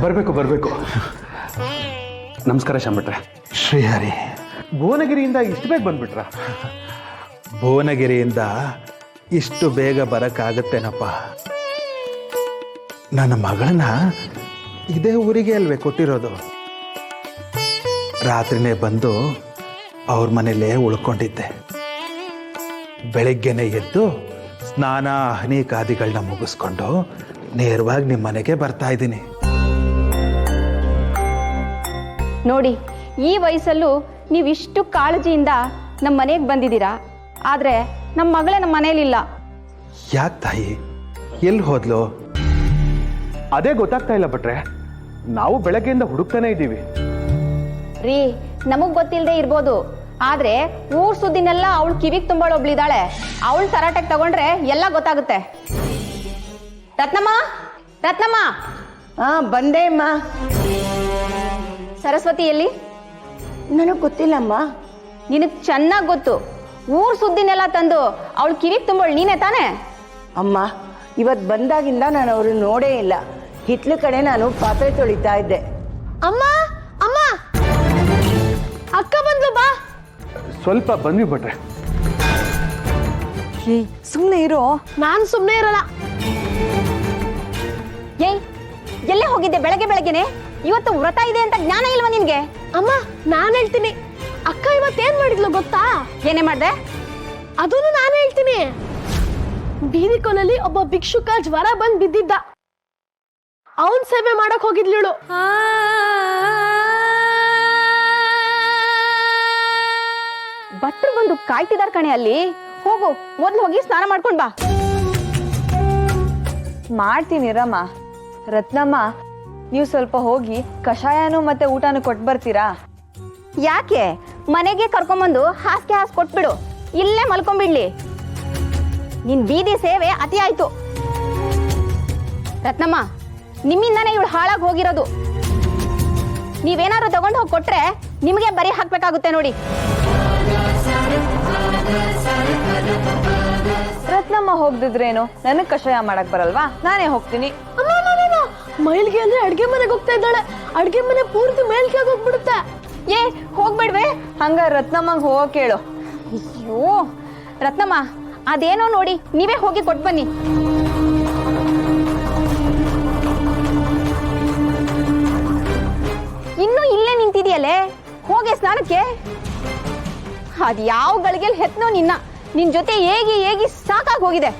ಬರಬೇಕು. ನಮಸ್ಕಾರ ಶಾಂಭಟ್ರೆ. ಶ್ರೀಹರಿ, ಭುವನಗಿರಿಯಿಂದ ಇಷ್ಟು ಬೇಗ ಬಂದ್ಬಿಟ್ರ? ಭುವನಗಿರಿಯಿಂದ ಇಷ್ಟು ಬೇಗ ಬರೋಕ್ಕಾಗತ್ತೇನಪ್ಪ? ನನ್ನ ಮಗಳನ್ನ ಇದೇ ಊರಿಗೆ ಅಲ್ವೇ ಕೊಟ್ಟಿರೋದು. ರಾತ್ರಿನೇ ಬಂದು ಅವ್ರ ಮನೇಲೇ ಉಳ್ಕೊಂಡಿದ್ದೆ. ಬೆಳಗ್ಗೆನೆ ಎದ್ದು ಸ್ನಾನ ಹನಿಕಾದಿಗಳನ್ನ ಮುಗಿಸ್ಕೊಂಡು ನೇರವಾಗಿ ನಿಮ್ಮ ಮನೆಗೆ ಬರ್ತಾ ಇದ್ದೀನಿ. ನೋಡಿ, ಈ ವಯಸ್ಸಲ್ಲೂ ನೀವಿಷ್ಟು ಕಾಳಜಿಯಿಂದ ನಮ್ಮ ಮನೆಗೆ ಬಂದಿದ್ದೀರಾ. ಆದರೆ ನಮ್ಮ ಮಗಳೇ ನಮ್ಮ ಮನೇಲಿಲ್ಲ. ಯಾಕೆ ತಾಯಿ, ಎಲ್ಲಿ ಹೋದ್ಲು? ಅದೇ ಗೊತ್ತಾಗ್ತಾ ಇಲ್ಲ ಭಟ್ರೆ. ನಾವು ಬೆಳಗ್ಗೆಯಿಂದ ಹುಡುಕ್ತಾನೆ ಇದ್ದೀವಿ. ರೀ, ನಮಗ್ ಗೊತ್ತಿಲ್ಲದೆ ಇರ್ಬೋದು, ಆದ್ರೆ ಊರ್ ಸುದ್ದಿನೆಲ್ಲ ಅವಳು ಕಿವಿಗೆ ತುಂಬಾಳು ಒಬ್ಳಿದಾಳೆ. ಅವಳು ತರಾಟೆಗೆ ತಗೊಂಡ್ರೆ ಎಲ್ಲ ಗೊತ್ತಾಗುತ್ತೆ. ರತ್ನಮ್ಮ. ಬಂದೆ ಅಮ್ಮ. ಸರಸ್ವತಿ ಎಲ್ಲಿ? ನನಗೆ ಗೊತ್ತಿಲ್ಲಮ್ಮ. ನಿನಗ್ ಚೆನ್ನಾಗಿ ಗೊತ್ತು. ಊರ್ ಸುದ್ದಿನೆಲ್ಲ ತಂದು ಅವಳು ಕಿವಿಗೆ ತುಂಬಾಳು ನೀನೇ ತಾನೆ? ಅಮ್ಮ, ಇವತ್ತು ಬಂದಾಗಿಂದ ನಾನು ಅವ್ರನ್ನ ನೋಡೇ ಇಲ್ಲ. ಹಿತ್ಲ ಕಡೆ ನಾನು ಪಾತ್ರೆ ತೊಳಿತಾ ಇದ್ದೆ. ಅಮ್ಮ ಅಕ್ಕ ಬಂದ್ಲು, ಬಾ. ಸ್ವಲ್ಪ ಬಂದ್ವಿ ಭಟ್ರೆ. ಸುಮ್ನೆ ಇರೋ. ನಾನು ಸುಮ್ನೆ ಇರಲ್ಲ. ಏಯ್, ಎಲ್ಲೇ ಹೋಗಿದ್ದೆ ಬೆಳಗ್ಗೆನೆ? ಇವತ್ತು ವ್ರತ ಇದೆ ಅಂತ ಜ್ಞಾನ ಇಲ್ವಾ ನಿನ್ಗೆ? ಅಮ್ಮ, ನಾನು ಹೇಳ್ತೀನಿ. ಅಕ್ಕ ಇವತ್ತೇನ್ ಮಾಡಿದ್ಲು ಗೊತ್ತಾ? ಏನೇ ಮಾಡ್ದೆ? ಅದನ್ನು ನಾನು ಹೇಳ್ತೀನಿ. ಬೀದಿ ಕೋಲಲ್ಲಿ ಒಬ್ಬ ಭಿಕ್ಷುಕ ಜ್ವರ ಬಂದ್ ಬಿದ್ದಿದ್ದ. ಅವನ್ ಸೇವೆ ಮಾಡಕ್ ಹೋಗಿದ್ಲಿಳು. ಭಟ್ರು ಬಂದು ಕಾಯ್ತಿದಾರ್ ಕಣೆ ಅಲ್ಲಿ. ಹೋಗು, ಮೊದ್ಲು ಹೋಗಿ ಸ್ನಾನ ಮಾಡ್ಕೊಂಡ್ ಬಾ. ಮಾಡ್ತೀನಿ ರಮ್ಮ. ರತ್ನಮ್ಮ, ನೀವು ಸ್ವಲ್ಪ ಹೋಗಿ ಕಷಾಯನೂ ಮತ್ತೆ ಊಟನೂ ಕೊಟ್ಟು ಬರ್ತೀರಾ? ಯಾಕೆ? ಮನೆಗೆ ಕರ್ಕೊಂಬಂದು ಹಾಸಿಗೆ ಕೊಟ್ಬಿಡು, ಇಲ್ಲೇ ಮಲ್ಕೊಂಡ್ಬಿಡ್ಲಿ. ನಿನ್ ಬೀದಿ ಸೇವೆ ಅತಿ ಆಯ್ತು. ರತ್ನಮ್ಮ, ನಿಮ್ಮಿಂದಾನೇ ಇವಳು ಹಾಳಾಗಿ ಹೋಗಿರೋದು. ನೀವೇನಾದ್ರು ತಗೊಂಡು ಹೋಗಿ ಕೊಟ್ರೆ ನಿಮಗೆ ಬರೀ ಹಾಕ್ಬೇಕಾಗುತ್ತೆ ನೋಡಿ. ರತ್ನಮ್ಮ ಹೋಗ್ದಿದ್ರೇನು, ನನಗ್ ಕಷಾಯ ಮಾಡಕ್ ಬರಲ್ವಾ? ನಾನೇ ಹೋಗ್ತೀನಿ. ಮೈಲ್ಗೆ ಅಂದ್ರೆ ಅಡ್ಗೆ ಮನೆಗೆ ಹೋಗ್ತಾ ಇದ್ದಾಳೆ. ಅಡ್ಗೆ ಮನೆ ಪೂರ್ತಿ ಮೇಲ್ಗೆ ಹೋಗ್ಬಿಡುತ್ತೆ. ಏ, ಹೋಗ್ಬೇಡ್ವೆ. ಹಂಗ ರತ್ನಮ್ಮಂಗ್ ಹೋಗೋ ಕೇಳು. ಅಯ್ಯೋ ರತ್ನಮ್ಮ, ಅದೇನೋ ನೋಡಿ ನೀವೇ ಹೋಗಿ ಕೊಟ್ ಬನ್ನಿ. ಇನ್ನು ಇಲ್ಲೇ ನಿಂತಿದೆಯಲ್ಲೇ, ಹೋಗಿ ಸ್ನಾನಕ್ಕೆ. ಅದ್ ಯಾವ ಗಳಿಗೆಲ್ ಹೆತ್ನೋ ನಿನ್ನ. ನಿನ್ ಜೊತೆ ಹೇಗಿ ಸಾಕಾಗಿ ಹೋಗಿದೆ.